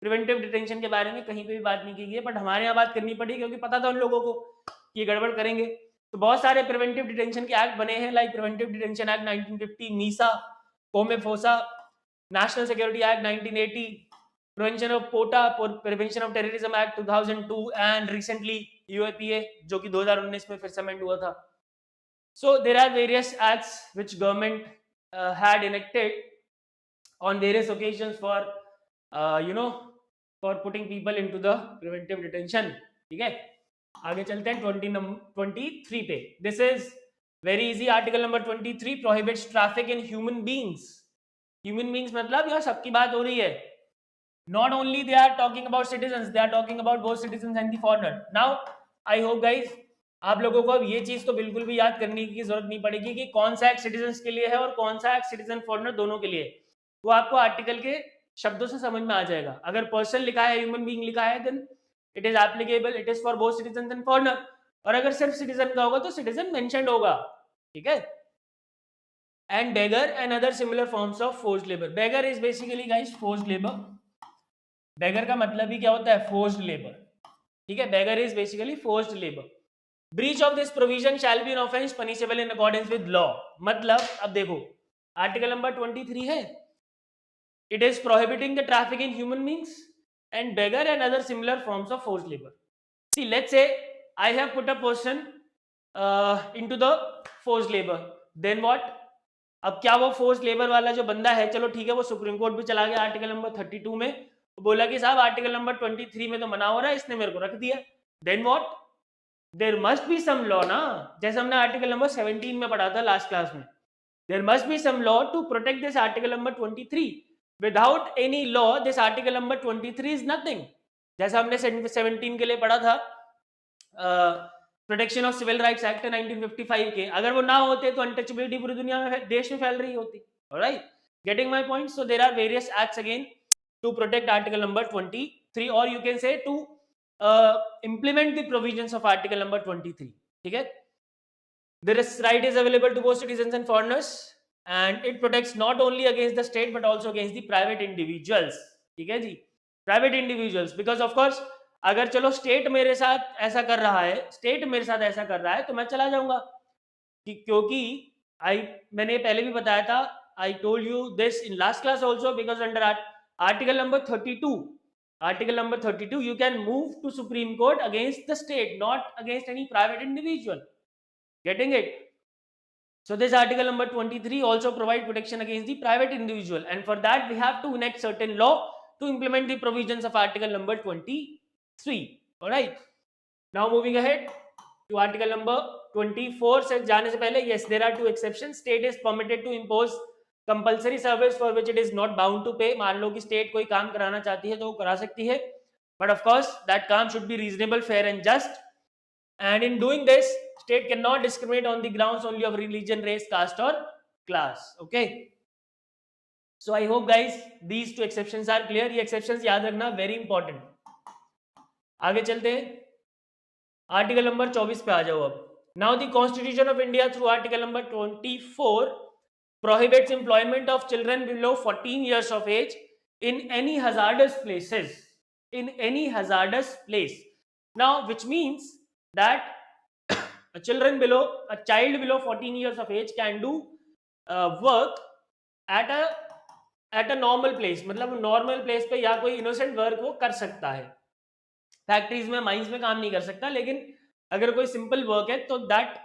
Preventive detention के बारे में कहीं पे भी बात नहीं की गई है, बट हमारे यहाँ बात करनी पड़ी क्योंकि पता था उन लोगों को कि ये गड़बड़ करेंगे। तो बहुत सारे प्रिवेंटिव डिटेंशन के एक्ट बने हैं, like preventive detention act 1950, MISA, COFEPOSA, national security act 1980, prevention of POTA, prevention of terrorism act 2002 and recently UAPA जो कि 2019 में फिर से अमेंड हुआ था। So there are various acts which government had enacted on various occasions for you know for putting people into the preventive detention, ठीक है। आगे चलते हैं 23 पे। This is very easy. Article number 23 prohibits traffic in human beings. Human beings मतलब यहाँ सबकी बात हो रही है। Not only they are talking about citizens, they are talking about both citizens and the foreigner. Now I hope guys आप लोगों को अब ये चीज तो बिल्कुल भी याद करने की जरूरत नहीं पड़ेगी कि कौन सा एक्ट सिटीजन के लिए है और कौन सा एक्ट सिटीजन फॉरेनर दोनों के लिए। वो आपको आर्टिकल के शब्दों से समझ में आ जाएगा। अगर पर्सन लिखा है, ह्यूमन बीइंग लिखा है, then it is applicable, it is for both citizen and foreigner. और अगर सिर्फ सिटीजन का होगा तो सिटीजन मेंशन्ड होगा, ठीक है। And begar and other similar forms of forced labour. Begar is basically guys forced labour. Begar का मतलब ही क्या होता है? फोर्स्ड लेबर, ठीक है। Begar is basically forced labour. Breach of this provision shall be an offence punishable in accordance with law. मतलब अब देखो आर्टिकल नंबर 23 है, it is prohibiting the traffic in human beings and begar and other similar forms of forced labour. See let's say I have put a person into the forced labour, then what? अब क्या वो force labour वाला जो बंदा है, चलो ठीक है, वो सुप्रीम कोर्ट भी चला गया आर्टिकल नंबर 32 में, बोला कि साहब आर्टिकल नंबर 23 में तो मना हो रहा है, इसने मेरे को रख दिया, then what? There must be some law ना, जैसे हमने आर्टिकल नंबर 17 में पढ़ा था लास्ट क्लास में, there must be some law to protect this article number 23. Without any law this article number 23 is nothing. जैसा हमने 17 के लिए पढ़ा था protection of civil rights act 1955 के, अगर वो ना होते तो अनटचेबिलिटी पूरी दुनिया में, देश में फैल रही होती. Alright, getting my point? So there are various acts again to protect article number 23, और you can say to implement the provisions of article number 23. ठीक है, this right is available to both citizens and foreigners, and it protects not only against the state but also against the private individuals. ठीक है जी, private individuals, because of course अगर चलो state मेरे साथ ऐसा कर रहा है, स्टेट मेरे साथ ऐसा कर रहा है, तो मैं चला जाऊंगा, क्योंकि मैंने पहले भी बताया था, I told you this in last class also, because under article number 32, Article number 32, you can move to Supreme Court against the state, not against any private individual. Getting it? So this article number 23 also provide protection against the private individual, and for that we have to enact certain law to implement the provisions of article number 23. All right. Now moving ahead to article number 24 से जाने से पहले, yes, there are two exceptions. State is permitted to impose compulsory service for which it is not bound to pay. मान लो कि state कोई काम कराना चाहती है तो वो करा सकती है, बट ऑफ कोर्स दैट काम should be reasonable, fair and just, and in doing this state can not discriminate on the grounds only of religion, race, caste और class. Okay, so I hope guys these two exceptions are clear. ये exceptions याद रखना, very important. आगे चलते हैं, article number 24 पे आ जाओ अब. Now the constitution of India through article number 24 prohibits employment of children below 14 years of age in any hazardous places, in any hazardous place. Now which means that a child below 14 years of age can do work at a normal place, मतलब normal place पे या कोई innocent work वो कर सकता है. Factories में, mines में काम नहीं कर सकता, लेकिन अगर कोई सिंपल वर्क है तो that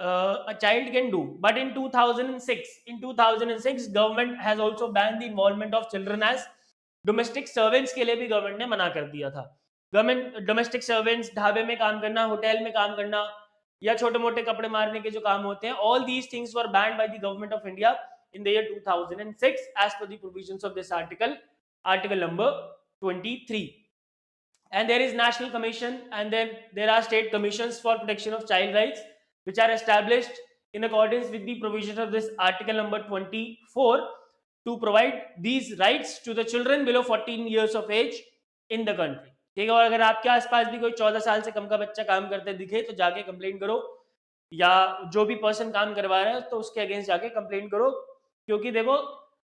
a child can do. But in 2006 government has also banned the involvement of children as domestic servants. के लिए भी गवर्नमेंट ने मना कर दिया था. गवर्नमेंट डोमेस्टिक सर्वेंट्स, ढाबे में काम करना, होटल में काम करना, या छोटे मोटे कपड़े मारने के जो काम होते हैं, all these things were banned by the government of India in the year 2006 as per the provisions of this article number 23. And there is national commission, and then there are state commissions for protection of child rights, which are established in accordance with the provisions of this article number 24 to provide these rights to the children below 14 years of age in the country. ठीक है, और अगर आपके आसपास भी कोई 14 साल से कम का बच्चा काम करते दिखे तो जाके कंप्लेंट करो, या जो भी पर्सन काम करवा रहा है तो उसके अगेंस्ट जाके कंप्लेंट करो. क्योंकि देखो,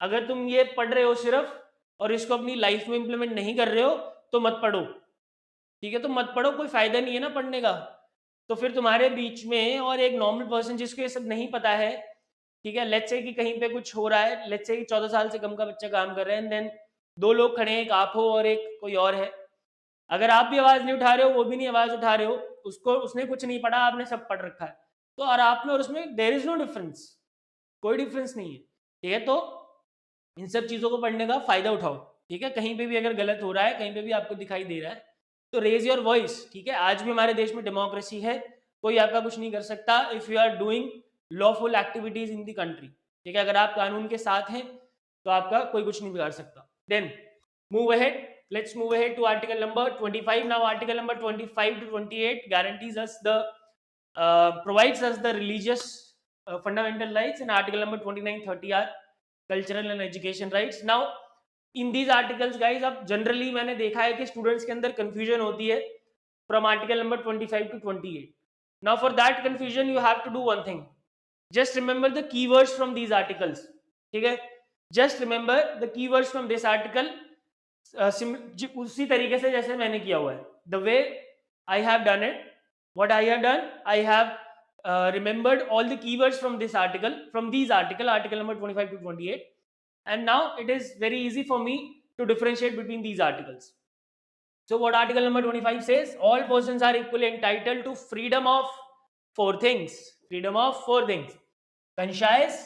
अगर तुम ये पढ़ रहे हो सिर्फ और इसको अपनी लाइफ में इंप्लीमेंट नहीं कर रहे हो तो मत पढ़ो. ठीक है, तो मत पढ़ो, कोई फायदा नहीं है ना पढ़ने का. तो फिर तुम्हारे बीच में और एक नॉर्मल पर्सन जिसको ये सब नहीं पता है, ठीक है, लेट्स से कि कहीं पे कुछ हो रहा है, लेट्स से कि 14 साल से कम का बच्चा काम कर रहा है, एंड देन दो लोग खड़े हैं, एक आप हो और एक कोई और है. अगर आप भी आवाज नहीं उठा रहे हो, वो भी नहीं आवाज उठा रहे हो, उसने कुछ नहीं पढ़ा, आपने सब पढ़ रखा है, तो और आप में और उसमें देयर इज नो डिफरेंस, कोई डिफरेंस नहीं है. ठीक है, तो इन सब चीजों को पढ़ने का फायदा उठाओ. ठीक है, कहीं पे भी अगर गलत हो रहा है, कहीं पे भी आपको दिखाई दे रहा है, तो रेज योर वॉइस. ठीक है, आज भी हमारे देश में डेमोक्रेसी है, कोई आपका कुछ नहीं कर सकता if you are doing lawful activities in the country. ठीक है, अगर आप कानून के साथ हैं तो आपका कोई कुछ नहीं बिगाड़ सकता. Then move ahead, let's move ahead to article number 25. Now article number 25 to 28 guarantees us the provides us the religious fundamental rights, and article number 29, 30 are cultural and education rights. Now in these articles guys, अब generally मैंने देखा है कि students के अंदर confusion होती है from article number 25 to 28. Now for that confusion you have to do one thing, just remember the keywords from these articles. ठीक है, just remember the keywords from this article उसी तरीके से जैसे मैंने किया हुआ है. The way I have done it, what I have done, I have remembered all the keywords from this article, from these article number 25 to 28, and now it is very easy for me to differentiate between these articles. So what article number 25 says, all persons are equally entitled to freedom of four things, freedom of four things: conscience,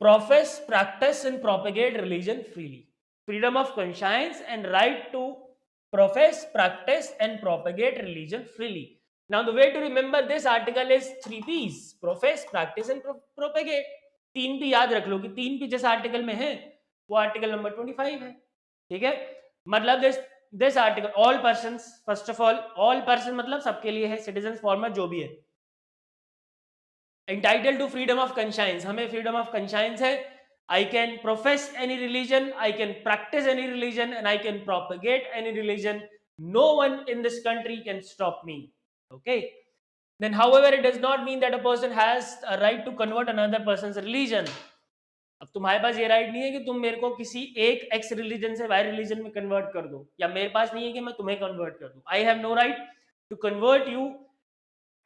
profess, practice and propagate religion freely. Freedom of conscience and right to profess, practice and propagate religion freely. Now the way to remember this article is 3 P's: profess, practice and propagate. 3 P याद रख लो कि 3 P जिस article में है वो article number 25 है. ठीक है, मतलब this article all persons, first of all person मतलब सबके लिए है, सिटीजन फॉर्मर जो भी है. entitled to freedom of conscience, हमें freedom of conscience है. I can profess any religion, I can practice any religion and I can propagate any religion. No one in this country can stop me. Okay, then however it does not mean that a person has a right to convert another person's religion. अब तुम्हारे पास ये right नहीं है कि तुम मेरे को किसी एक एक्स रिलीजन से वाई रिलीजन में कन्वर्ट कर दो, या मेरे पास नहीं है कि मैं तुम्हें कन्वर्ट कर दूं. I have no right to convert you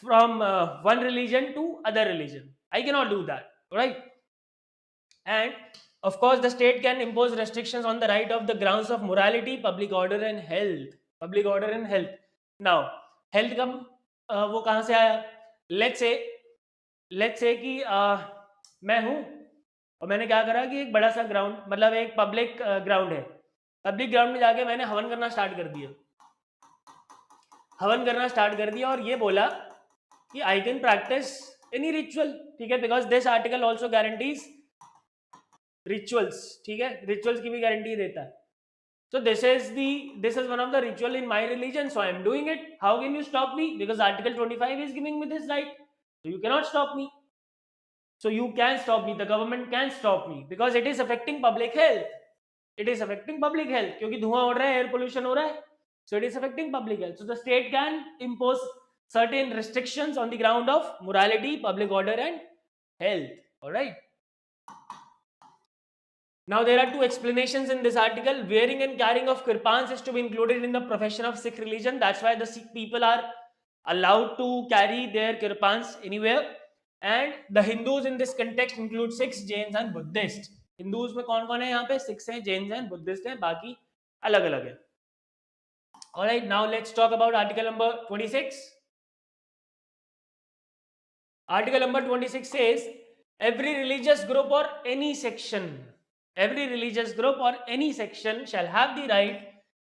from one religion to other religion. I cannot do that, right? And of course the state can impose restrictions on the right of the grounds of morality, public order and health. Public order and health. Now health का वो कहाँ से आया? let's say कि मैं हूँ और मैंने क्या करा कि एक बड़ा सा ग्राउंड, मतलब एक पब्लिक ग्राउंड है. पब्लिक ग्राउंड में जाके मैंने हवन करना स्टार्ट कर दिया और ये बोला कि I can practice any ritual. ठीक है, because this article also guarantees rituals. ठीक है, रिचुअल्स की भी गारंटी देता है. सो this is one of the ritual in my religion, so I am doing it. How can you stop me? Because article 25 is giving me this right, so you cannot stop me. So you can stop me, the government can stop me because it is affecting public health. It is affecting public health क्योंकि धुआं उड़ रहा है, air pollution हो रहा है. So it is affecting public health. So the state can impose certain restrictions on the ground of morality, public order and health. All right. Now there are two explanations in this article. Wearing and carrying of kirpans is to be included in the profession of Sikh religion. That's why the Sikh people are allowed to carry their kirpans anywhere. And the Hindus in this context include Sikhs, Jains and Buddhists. Hindus में कौन कौन है यहाँ पे? Sikhs हैं, Jains हैं, Buddhists हैं, बाकी अलग अलग है. Alright, now let's talk about article number 26. Article number 26 says every religious group or any section shall have the right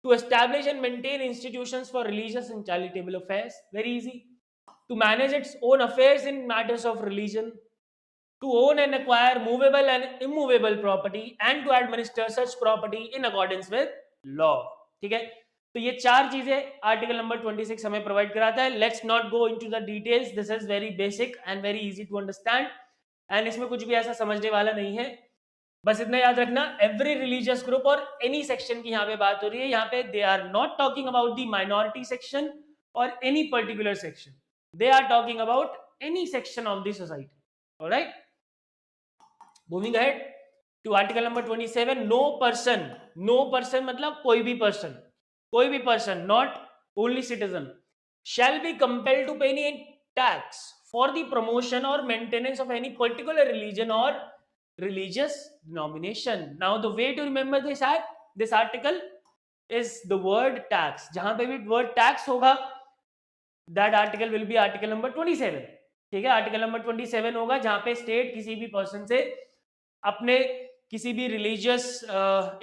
to establish and maintain institutions for religious and charitable affairs. Very easy. To manage its own affairs in matters of religion, to own and acquire movable and immovable property, and to administer such property in accordance with law. ठीक है, तो ये चार चीजें article number 26 हमें provide कराता है. Let's not go into the details, this is very basic and very easy to understand, and इसमें कुछ भी ऐसा समझने वाला नहीं है. बस इतना याद रखना, एवरी रिलीजियस ग्रुप और एनी सेक्शन की यहाँ पे बात हो रही है. यहाँ पे they are not talking about the minority section और any particular section. They are talking about any section of the society. All right. Moving ahead to article number 27. No person मतलब कोई भी person, not only citizen, shall be compelled to pay any tax for the promotion or maintenance of any particular religion or religious denomination. Now the way to remember this article is the word tax. जहां पे भी word tax होगा, that article will be article number 27. ठीक है, article number 27 होगा जहां पे state किसी भी पर्सन से अपने किसी भी रिलीजियस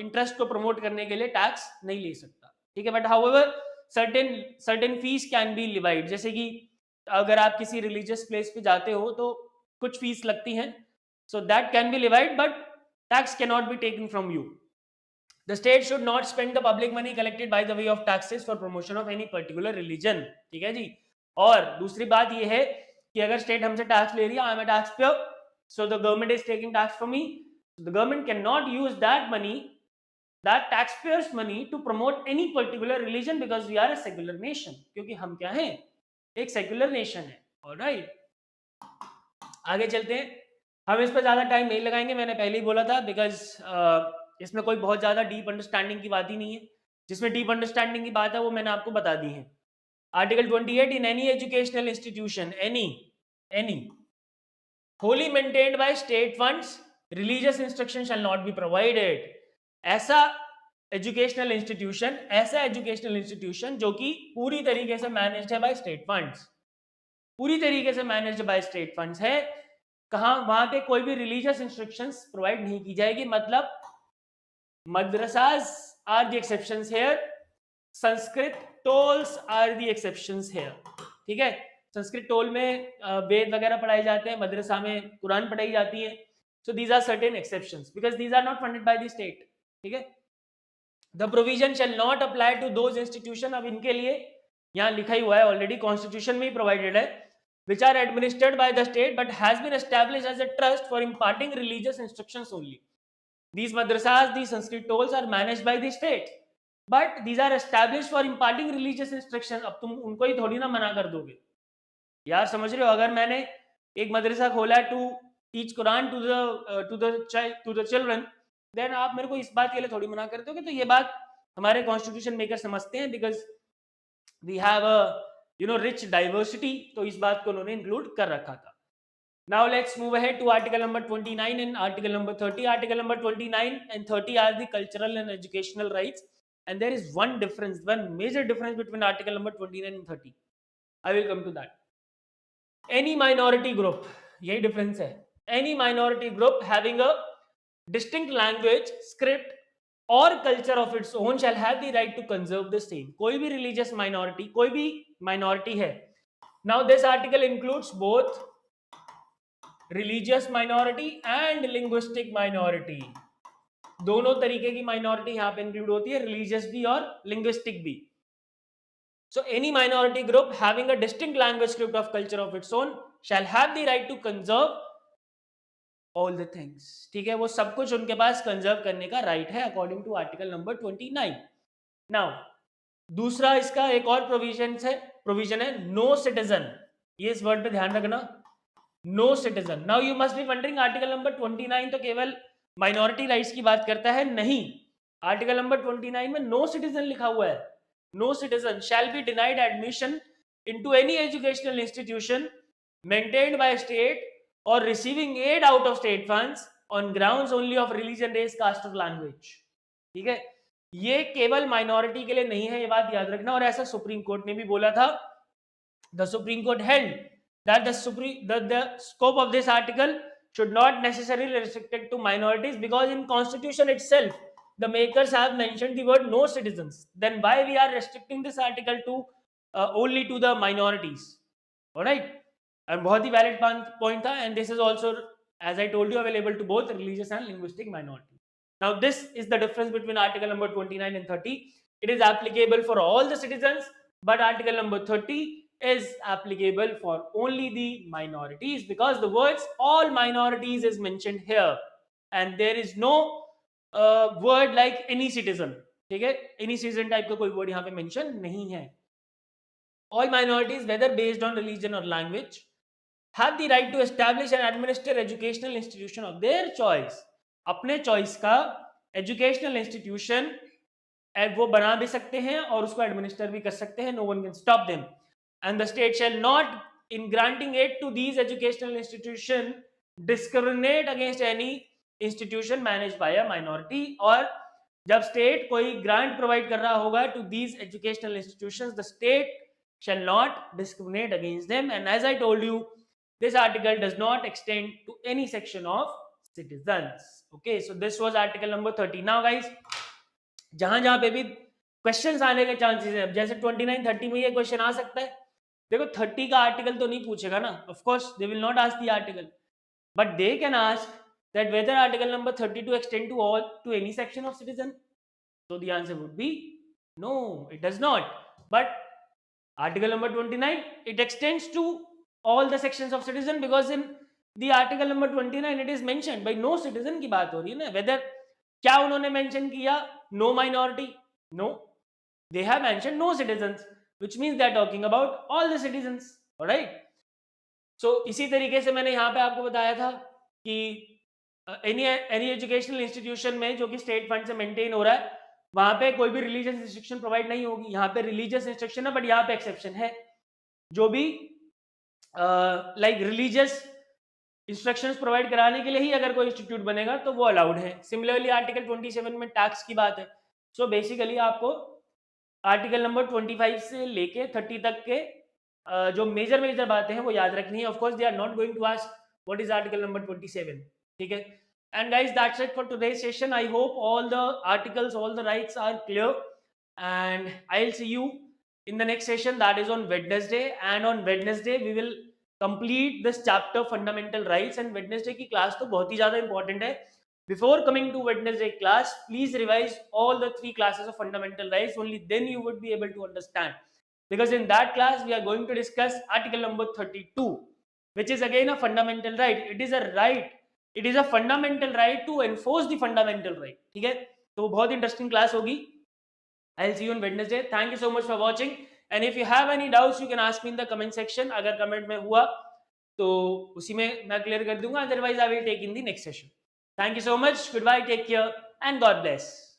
इंटरेस्ट को प्रमोट करने के लिए टैक्स नहीं ले सकता. ठीक है, but however certain fees can be levied. जैसे कि अगर आप किसी रिलीजियस प्लेस पे जाते हो तो कुछ फीस लगती हैं, so that can be levied, but tax can not be taken from you. The state should not spend the public money collected by the way of taxes for promotion of any particular religion. ठीक है जी. और दूसरी बात ये है कि अगर state हमसे टैक्स ले रही है, I am a tax payer, so the government is taking tax from me, so the government cannot use that money, that taxpayers money, to promote any particular religion because we are a secular nation. क्योंकि हम क्या हैं? एक secular nation है. Alright. आगे चलते हैं. हम इस पर ज्यादा टाइम नहीं लगाएंगे, मैंने पहले ही बोला था, बिकॉज इसमें कोई बहुत ज्यादा डीप अंडरस्टैंडिंग की बात ही नहीं है. जिसमें डीप अंडरस्टैंडिंग की बात है वो मैंने आपको बता दी है. Article 28. In any educational institution, any wholly maintained by state funds, religious instruction shall not be provided. ऐसा एजुकेशनल इंस्टीट्यूशन जो कि पूरी तरीके से मैनेज्ड है बाय स्टेट फंड्स, है, कहाँ, वहां पे कोई भी रिलीजियस इंस्ट्रक्शंस प्रोवाइड नहीं की जाएगी, मतलब madrasas are the exceptions here, Sanskrit tols are the exceptions here. ठीक है, संस्कृत टोल में वेद वगैरह पढ़ाए जाते हैं, मदरसा में कुरान पढ़ाई जाती है। So these are certain exceptions because these are not funded by the state. ठीक है, the provision shall not apply to those institution, अब इनके लिए यहाँ लिखा ही हुआ है ऑलरेडी, कॉन्स्टिट्यूशन में ही प्रोवाइडेड है, which are administered by the state but has been established as a trust for imparting religious instructions only. These madrasas, these Sanskrit tolls are managed by the state, but these are established for imparting religious instruction. अब तुम उनको ही थोड़ी ना मना कर दोगे यार, समझ रहे हो? अगर मैंने एक मदरसा खोला है to teach Quran to the children, then आप मेरे को इस बात के लिए थोड़ी मना कर दोगे। तो ये बात हमारे कॉन्स्टिट्यूशन मेकर समझते हैं, because we have a rich diversity, तो इस बात को उन्होंने इंक्लूड कर रखा था। Now let's move ahead to article number 29 and article number 30. Article number 29 and 30 are the cultural and educational rights, and there is one difference, one major difference between article number 29 and 30. I will come to that. Any minority group, यही difference है, any minority group having a distinct language, script or culture of its own shall have the right to conserve the same. कोई भी religious minority, कोई भी minority है. Now this article includes both religious minority and linguistic minority, दोनों तरीके की minority यहां पे इंक्लूड होती है, रिलीजियस भी और लिंग्विस्टिक भी। So any minority group having a distinct language, script of culture of its own shall have the right to conserve all the things. ठीक है, वो सब कुछ उनके पास कंजर्व करने का राइट है according to article number 29। Now दूसरा इसका एक और प्रोविजन है नो सिटीजन, ये इस वर्ड पे ध्यान रखना, no citizen. Now you must be wondering article number 29 तो केवल माइनॉरिटी राइट्स की बात करता है, नहीं, आर्टिकल नंबर 29 में नो सिटीजन लिखा हुआ है। No citizen shall be denied admission into any educational institution maintained by state और receiving aid out of state funds on grounds only of religion, race, caste और लैंग्वेज। ठीक है, ये केवल माइनॉरिटी के लिए नहीं है, ये बात याद रखना। और ऐसा सुप्रीम कोर्ट ने भी बोला था। The supreme court held that the scope of this article should not necessarily restricted to minorities, because in constitution itself the makers have mentioned the word no citizens. Then why we are restricting this article to only to the minorities? All right, and बहुत ही valid point था, and this is also, as I told you, available to both religious and linguistic minority. Now this is the difference between article number 29 and 30. It is applicable for all the citizens, but article number 30 is applicable for only the minorities, because the words all minorities is mentioned here, and there is no word like any citizen. ठीक है, any citizen type का कोई word यहाँ पे mention नहीं है। All minorities, whether based on religion or language, have the right to establish and administer educational institution of their choice. अपने choice का educational institution वो बना भी सकते हैं और उसको administer भी कर सकते हैं, no one can stop them. And the state shall not, in granting aid to these educational institutions, discriminate against any institution managed by a minority. और जब state कोई grant provide कर रहा होगा to these educational institutions, the state shall not discriminate against them. And as I told you, this article does not extend to any section of citizens. Okay, so this was article number 30. Now guys, जहां जहां पे भी questions आने के chances है, जैसे 29 30 में ये क्वेश्चन आ सकता है। देखो 30 का आर्टिकल तो नहीं पूछेगा ना, of course they will not ask the article, but they can ask that whether article number 32 extend to all to any section of citizen, so the answer would be no, it does not. But article number 29, it extends to all the sections of citizen, because in the article number 29 it is mentioned by no citizen की बात हो रही है ना। whether क्या उन्होंने mention किया no minority? No, they have mentioned no citizens, which means they are talking about all the citizens. Alright, so इसी तरीके से मैंने यहाँ पे आपको बताया था कि एनी एजुकेशनल इंस्टीट्यूशन में जो कि स्टेट फंड से मेंटेन हो रहा है, वहां पे कोई भी रिलीजियस इंस्ट्रक्शन प्रोवाइड नहीं होगी। यहाँ पे रिलीजियस इंस्ट्रक्शन है, बट यहाँ पे एक्सेप्शन है, जो भी लाइक रिलीजियस इंस्ट्रक्शंस प्रोवाइड कराने के लिए ही अगर कोई इंस्टीट्यूट बनेगा तो वो अलाउड है। सिमिलरली आर्टिकल 27 में टैक्स की बात है। सो बेसिकली आपको आर्टिकल नंबर 25 से लेके 30 तक के जो मेजर बातें हैं वो याद रखनी है। Of course they are not going to ask What is article number 27? ठीक है. And guys, that's it for today's session. I hope all the articles, all the rights are clear, and I'll see you in the next session, that is on Wednesday. And on Wednesday we will complete this chapter fundamental rights. And Wednesday की class तो बहुत ही ज़्यादा important है. Before coming to Wednesday class, please revise all the 3 classes of fundamental rights. Only then you would be able to understand. Because in that class we are going to discuss article number 32, which is again a fundamental right. It is a right, it is a fundamental right to enforce the fundamental right. ठीक है, तो बहुत interesting class होगी. I'll see you on Wednesday. Thank you so much for watching. And if you have any doubts, you can ask me in the comment section. अगर comment में हुआ तो उसी में मैं clear कर दूंगा. Otherwise, I will take in the next session. Thank you so much. Goodbye. Take care and God bless.